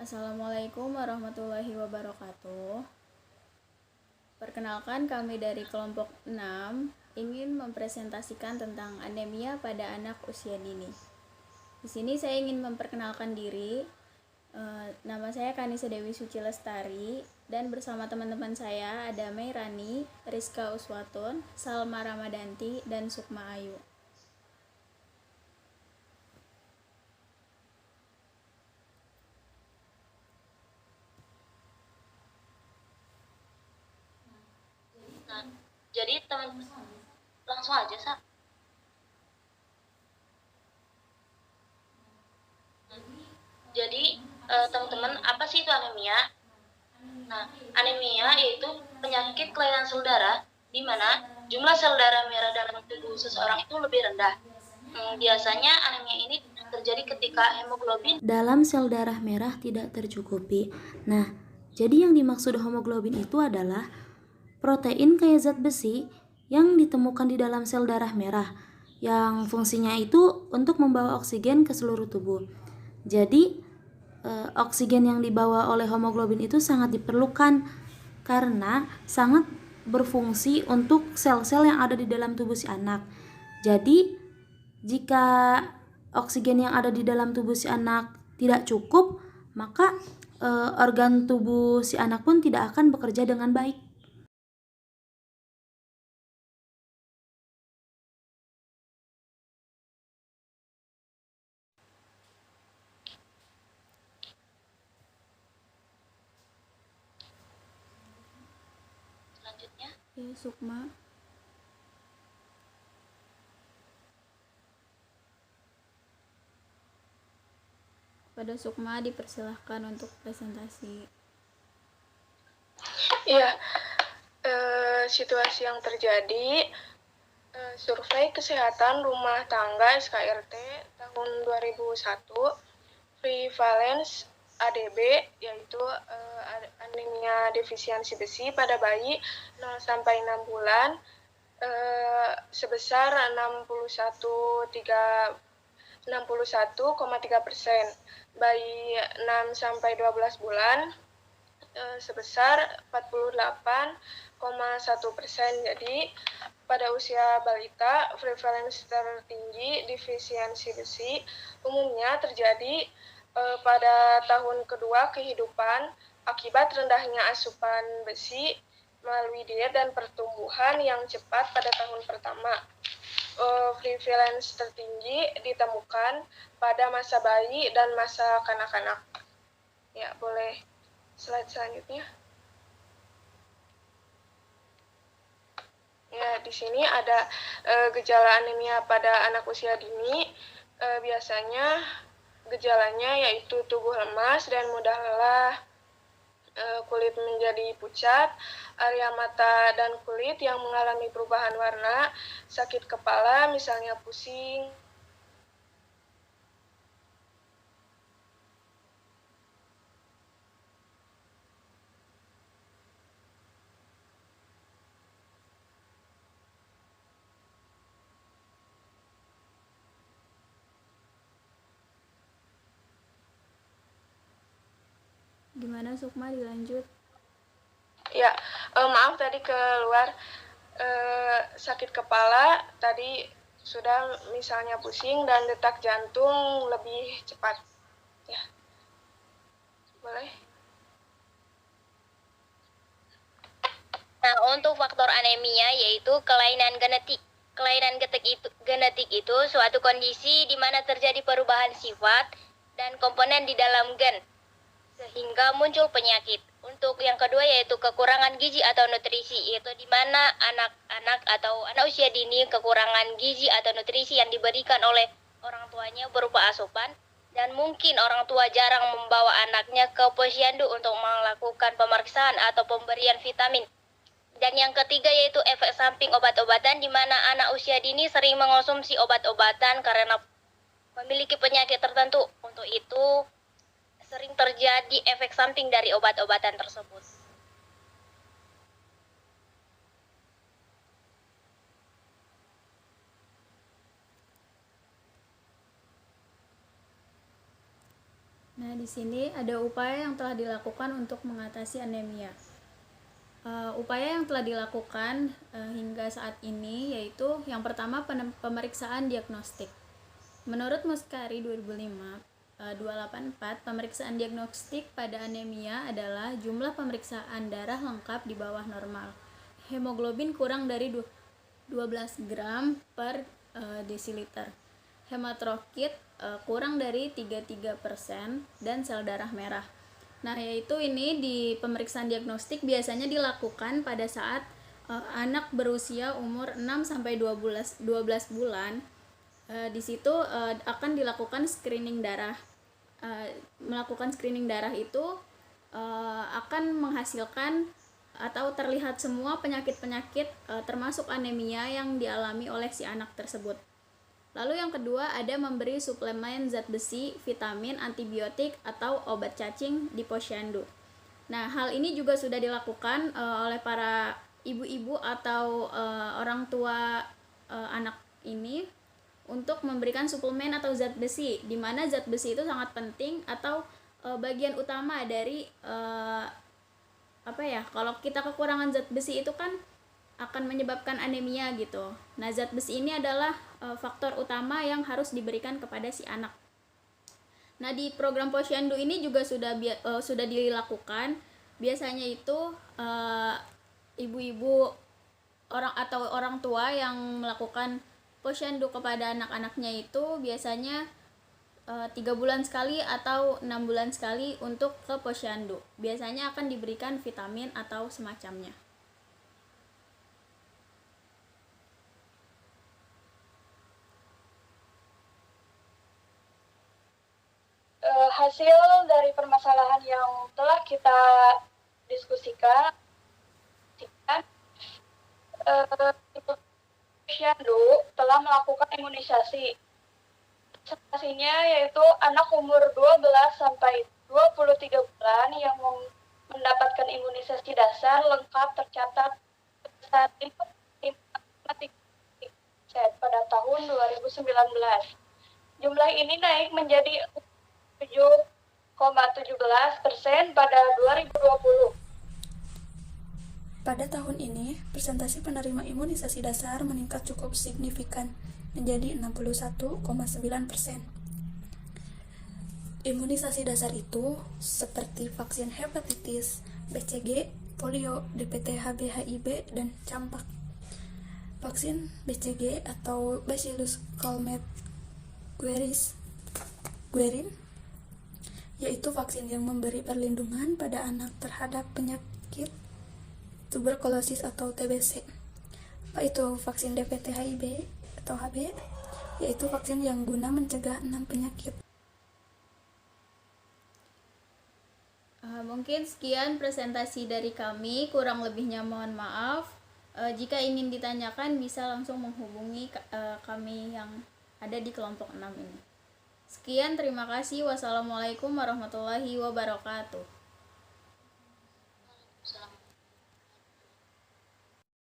Assalamualaikum warahmatullahi wabarakatuh. Perkenalkan, kami dari kelompok 6 ingin mempresentasikan tentang anemia pada anak usia dini. Di sini saya ingin memperkenalkan diri. Nama saya Kanisa Dewi Suci Lestari, dan bersama teman-teman saya ada Meirani, Rizka Uswatun, Salma Ramadanti, dan Sukma Ayu. Nah, jadi teman langsung aja, Sa. Jadi teman-teman, apa sih itu anemia? Nah, anemia yaitu penyakit kelainan sel darah di mana jumlah sel darah merah dalam tubuh seseorang itu lebih rendah. Biasanya anemia ini terjadi ketika hemoglobin dalam sel darah merah tidak tercukupi. Nah, jadi yang dimaksud hemoglobin itu adalah protein kaya zat besi yang ditemukan di dalam sel darah merah, yang fungsinya itu untuk membawa oksigen ke seluruh tubuh. Jadi, oksigen yang dibawa oleh hemoglobin itu sangat diperlukan karena sangat berfungsi untuk sel-sel yang ada di dalam tubuh si anak. Jadi, jika oksigen yang ada di dalam tubuh si anak tidak cukup, maka organ tubuh si anak pun tidak akan bekerja dengan baik. selanjutnya. Sukma. Pada Sukma dipersilahkan untuk presentasi. Iya, situasi yang terjadi, survei kesehatan rumah tangga SKRT tahun 2001, prevalence ADB, yaitu anemia defisiensi besi pada bayi 0 sampai 6 bulan, sebesar 61,3%. Bayi 6 sampai 12 bulan sebesar 48,1%. Jadi pada usia balita, prevalensi tertinggi defisiensi besi umumnya terjadi pada tahun kedua kehidupan akibat rendahnya asupan besi melalui diet dan pertumbuhan yang cepat pada tahun pertama. Prevalensi tertinggi ditemukan pada masa bayi dan masa kanak-kanak. Ya, boleh slide selanjutnya. Ya, di sini ada gejala anemia pada anak usia dini. Biasanya gejalanya yaitu tubuh lemas dan mudah lelah, kulit menjadi pucat, area mata dan kulit yang mengalami perubahan warna, sakit kepala misalnya pusing. Gimana Sukma, dilanjut? Ya, maaf tadi keluar. Sakit kepala tadi sudah, misalnya pusing dan detak jantung lebih cepat. Ya, boleh. Nah, untuk faktor anemia yaitu kelainan genetik. Kelainan genetik itu suatu kondisi di mana terjadi perubahan sifat dan komponen di dalam gen sehingga muncul penyakit. Untuk yang kedua yaitu kekurangan gizi atau nutrisi, yaitu di mana anak-anak atau anak usia dini kekurangan gizi atau nutrisi yang diberikan oleh orang tuanya berupa asupan, dan mungkin orang tua jarang membawa anaknya ke posyandu untuk melakukan pemeriksaan atau pemberian vitamin. Dan yang ketiga yaitu efek samping obat-obatan, di mana anak usia dini sering mengonsumsi obat-obatan karena memiliki penyakit tertentu. Untuk itu sering terjadi efek samping dari obat-obatan tersebut. Nah, di sini ada upaya yang telah dilakukan untuk mengatasi anemia. Upaya yang telah dilakukan hingga saat ini yaitu yang pertama pemeriksaan diagnostik. Menurut Muskari 284, pemeriksaan diagnostik pada anemia adalah jumlah pemeriksaan darah lengkap di bawah normal. Hemoglobin kurang dari 12 gram per desiliter. Hematrokit kurang dari 33% dan sel darah merah. Nah, yaitu ini di pemeriksaan diagnostik biasanya dilakukan pada saat anak berusia umur 6 sampai 12 bulan. Di situ akan dilakukan screening darah. Melakukan screening darah itu akan menghasilkan atau terlihat semua penyakit-penyakit termasuk anemia yang dialami oleh si anak tersebut. Lalu yang kedua ada memberi suplemen zat besi, vitamin, antibiotik, atau obat cacing di posyandu. Nah, hal ini juga sudah dilakukan oleh para ibu-ibu atau orang tua anak ini untuk memberikan suplemen atau zat besi, di mana zat besi itu sangat penting atau bagian utama dari kalau kita kekurangan zat besi itu kan akan menyebabkan anemia gitu. Nah, zat besi ini adalah faktor utama yang harus diberikan kepada si anak. Nah, di program posyandu ini juga sudah dilakukan. Biasanya itu ibu-ibu orang tua yang melakukan posyandu kepada anak-anaknya itu biasanya 3 bulan sekali atau 6 bulan sekali untuk ke posyandu. Biasanya akan diberikan vitamin atau semacamnya. Hasil dari permasalahan yang telah kita diskusikan, posyandu telah melakukan imunisasi. Imunisasinya yaitu anak umur 12 sampai 23 bulan yang mendapatkan imunisasi dasar lengkap tercatat saat itu pada tahun 2019. Jumlah ini naik menjadi 7,17% pada 2020. Pada tahun ini, persentase penerima imunisasi dasar meningkat cukup signifikan menjadi 61,9%. Imunisasi dasar itu seperti vaksin hepatitis, BCG, polio, DPT, HB, HIV, dan campak. Vaksin BCG atau Bacillus Calmette-Guerin yaitu vaksin yang memberi perlindungan pada anak terhadap penyakit tuberkulosis atau TBC. Apa itu vaksin DPT HIV atau HB? Yaitu vaksin yang guna mencegah 6 penyakit. Mungkin sekian presentasi dari kami, kurang lebihnya mohon maaf. Jika ingin ditanyakan bisa langsung menghubungi kami yang ada di kelompok 6 ini. Sekian, terima kasih. Wassalamualaikum warahmatullahi wabarakatuh.